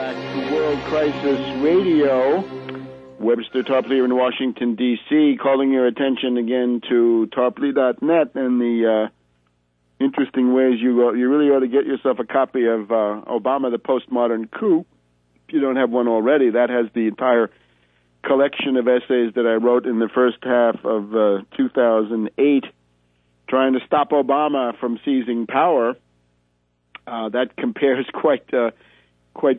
back to World Crisis Radio. Webster, Tarpley here in Washington, D.C., calling your attention again to Tarpley.net and the interesting ways you really ought to get yourself a copy of Obama, the Postmodern Coup. If you don't have one already, that has the entire collection of essays that I wrote in the first half of 2008 trying to stop Obama from seizing power. That compares quite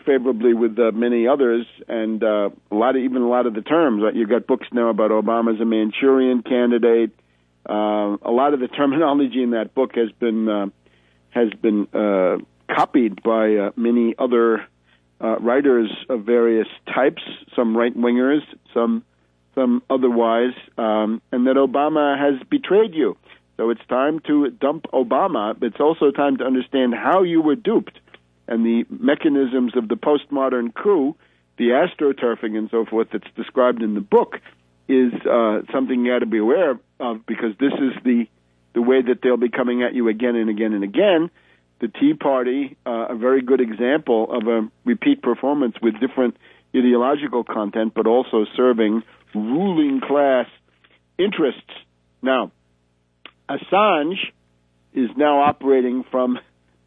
favorably with many others, and a lot of the terms. You've got books now about Obama as a Manchurian candidate. A lot of the terminology in that book has been copied by many other writers of various types, some right-wingers, some otherwise, and that Obama has betrayed you. So it's time to dump Obama, but it's also time to understand how you were duped and the mechanisms of the postmodern coup, the astroturfing and so forth that's described in the book is something you got to be aware of, because this is the way that they'll be coming at you again and again and again. The Tea Party, a very good example of a repeat performance with different ideological content, but also serving ruling class interests. Now, Assange is now operating from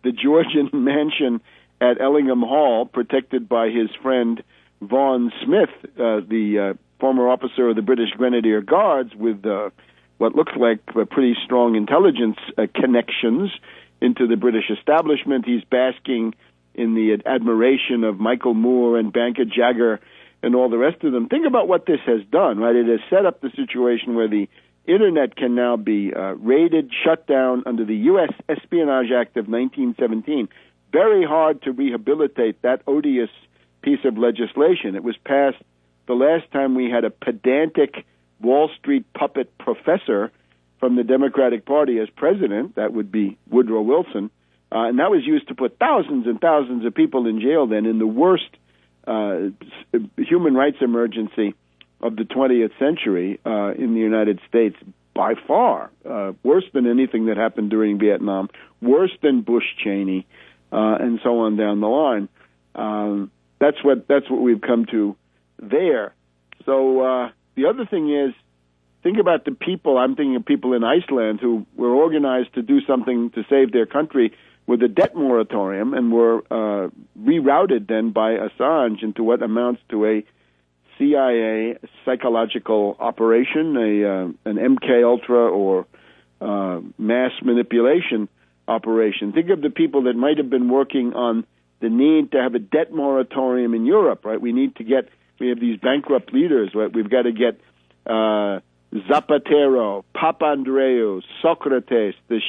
the Georgian mansion at Ellingham Hall, protected by his friend Vaughan Smith, the former officer of the British Grenadier Guards, with what looks like pretty strong intelligence connections into the British establishment. He's basking in the admiration of Michael Moore and Banker Jagger and all the rest of them. Think about what this has done, right? It has set up the situation where the Internet can now be raided, shut down under the U.S. Espionage Act of 1917. Very hard to rehabilitate that odious piece of legislation. It was passed the last time we had a pedantic Wall Street puppet professor from the Democratic Party as president. That would be Woodrow Wilson. And that was used to put thousands and thousands of people in jail then in the worst human rights emergency of the 20th century in the United States, by far, worse than anything that happened during Vietnam, worse than Bush-Cheney, and so on down the line. That's what we've come to there. So the other thing is, think about the people. I'm thinking of people in Iceland who were organized to do something to save their country with a debt moratorium, and were rerouted then by Assange into what amounts to a CIA psychological operation, an MK Ultra or mass manipulation operation. Think of the people that might have been working on the need to have a debt moratorium in Europe, right? We have these bankrupt leaders, right? We've got to get Zapatero, Papandreou, Socrates, the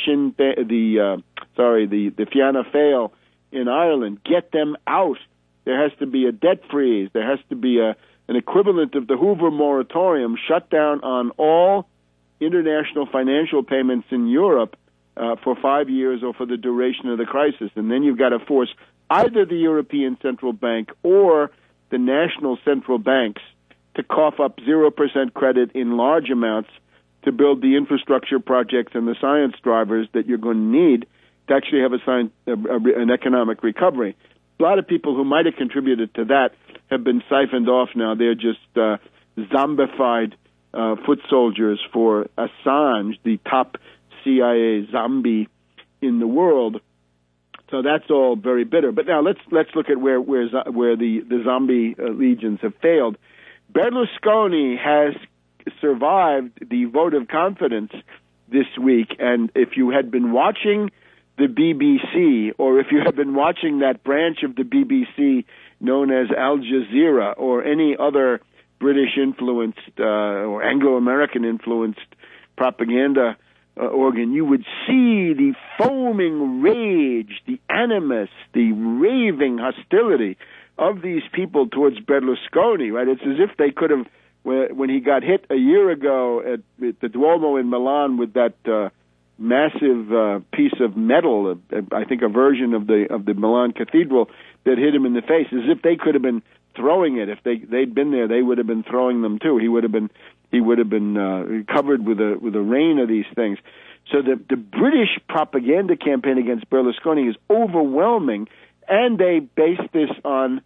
Fianna Fáil in Ireland. Get them out. There has to be a debt freeze. There has to be an equivalent of the Hoover moratorium, shut down on all international financial payments in Europe for 5 years or for the duration of the crisis. And then you've got to force either the European Central Bank or the national central banks to cough up 0% credit in large amounts to build the infrastructure projects and the science drivers that you're going to need to actually have an economic recovery. A lot of people who might have contributed to that have been siphoned off now. They're just zombified foot soldiers for Assange, the top CIA zombie in the world. So that's all very bitter. But now let's look at where the zombie legions have failed. Berlusconi has survived the vote of confidence this week, and if you had been watching the BBC, or if you have been watching that branch of the BBC known as Al Jazeera, or any other British-influenced or Anglo-American-influenced propaganda organ, you would see the foaming rage, the animus, the raving hostility of these people towards Berlusconi, right? It's as if they could have, when he got hit a year ago at the Duomo in Milan with that massive piece of metal, I think a version of the Milan Cathedral that hit him in the face, as if they could have been throwing it. If they'd been there, they would have been throwing them too. He would have been covered with a rain of these things. So the British propaganda campaign against Berlusconi is overwhelming, and they base this on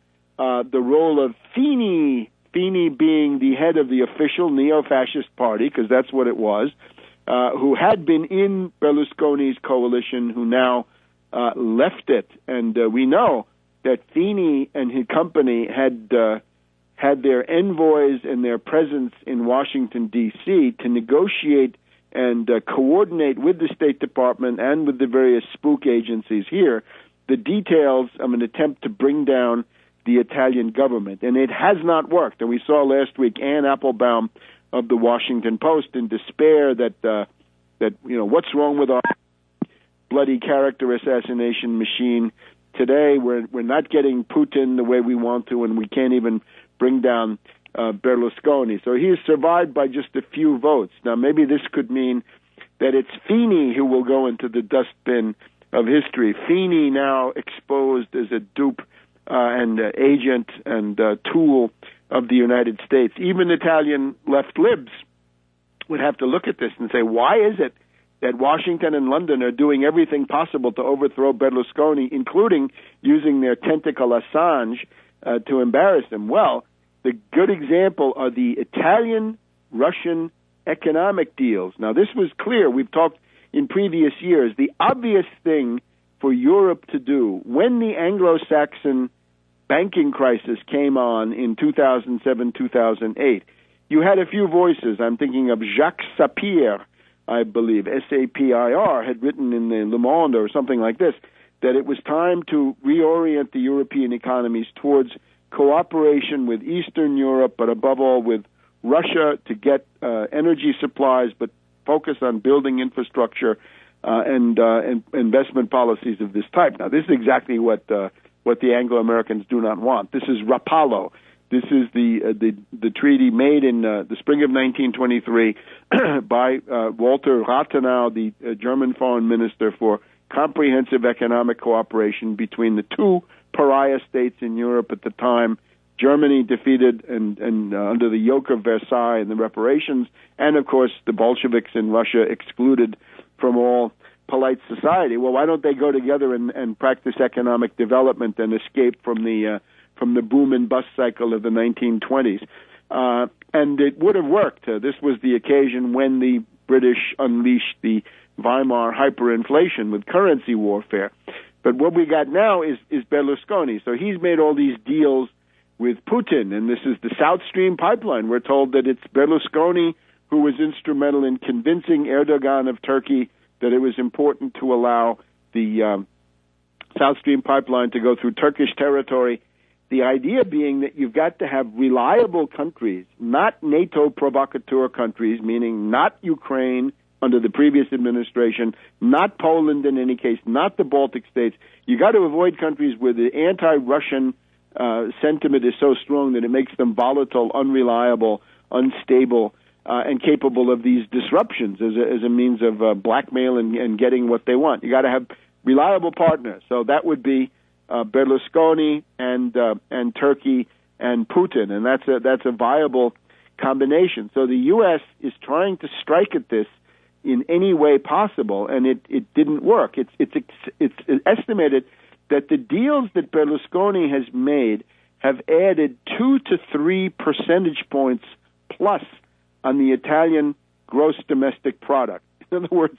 the role of Fini being the head of the official neo-fascist party, because that's what it was, who had been in Berlusconi's coalition, who now left it. And we know that Fini and his company had their envoys and their presence in Washington, D.C. to negotiate and coordinate with the State Department and with the various spook agencies here the details of an attempt to bring down the Italian government. And it has not worked. And we saw last week Ann Applebaum of the Washington Post in despair that what's wrong with our bloody character assassination machine today? We're not getting Putin the way we want to, and we can't even bring down Berlusconi. So he is survived by just a few votes. Now, maybe this could mean that it's Fini who will go into the dustbin of history. Fini now exposed as a dupe and agent and tool of the United States. Even Italian left libs would have to look at this and say, why is it that Washington and London are doing everything possible to overthrow Berlusconi, including using their tentacle Assange to embarrass him? Well, the good example are the Italian-Russian economic deals. Now, this was clear. We've talked in previous years. The obvious thing for Europe to do when the Anglo-Saxon banking crisis came on in 2007, 2008, you had a few voices. I'm thinking of Jacques Sapir, I believe, S-A-P-I-R, had written in the Le Monde or something like this, that it was time to reorient the European economies towards cooperation with Eastern Europe, but above all with Russia to get energy supplies, but focus on building infrastructure and investment policies of this type. Now, this is exactly what the Anglo-Americans do not want. This is Rapallo. This is the treaty made in the spring of 1923 by Walter Rathenau, the German foreign minister, for comprehensive economic cooperation between the two pariah states in Europe at the time, Germany defeated and under the yoke of Versailles and the reparations, and of course the Bolsheviks in Russia excluded from all polite society. Well, why don't they go together and practice economic development and escape from the boom and bust cycle of the 1920s? And it would have worked. This was the occasion when the British unleashed the Weimar hyperinflation with currency warfare. But what we got now is Berlusconi. So he's made all these deals with Putin, and this is the South Stream pipeline. We're told that it's Berlusconi who was instrumental in convincing Erdogan of Turkey that it was important to allow the South Stream pipeline to go through Turkish territory. The idea being that you've got to have reliable countries, not NATO provocateur countries, meaning not Ukraine under the previous administration, not Poland in any case, not the Baltic states. You got to avoid countries where the anti-Russian sentiment is so strong that it makes them volatile, unreliable, unstable, and capable of these disruptions as a means of blackmail and getting what they want. You got to have reliable partners. So that would be Berlusconi and Turkey and Putin, and that's a viable combination. So the U.S. is trying to strike at this in any way possible, and it didn't work. It's estimated that the deals that Berlusconi has made have added 2 to 3 percentage points plus on the Italian gross domestic product. In other words,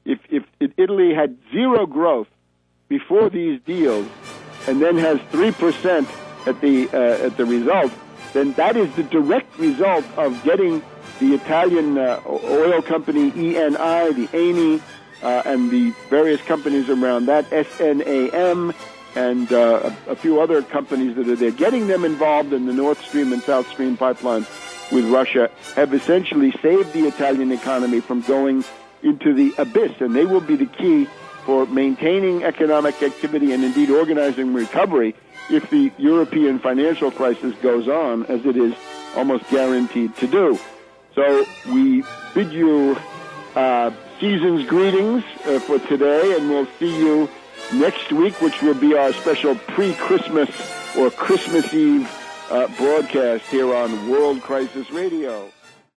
if Italy had zero growth before these deals and then has 3% at the result, then that is the direct result of getting the Italian oil company Eni, the Eni, and the various companies around that, SNAM, and a few other companies that are there, getting them involved in the North Stream and South Stream pipelines with Russia, have essentially saved the Italian economy from going into the abyss, and they will be the key for maintaining economic activity and indeed organizing recovery if the European financial crisis goes on, as it is almost guaranteed to do. So we bid you season's greetings for today, and we'll see you next week, which will be our special pre-Christmas or Christmas Eve broadcast here on World Crisis Radio.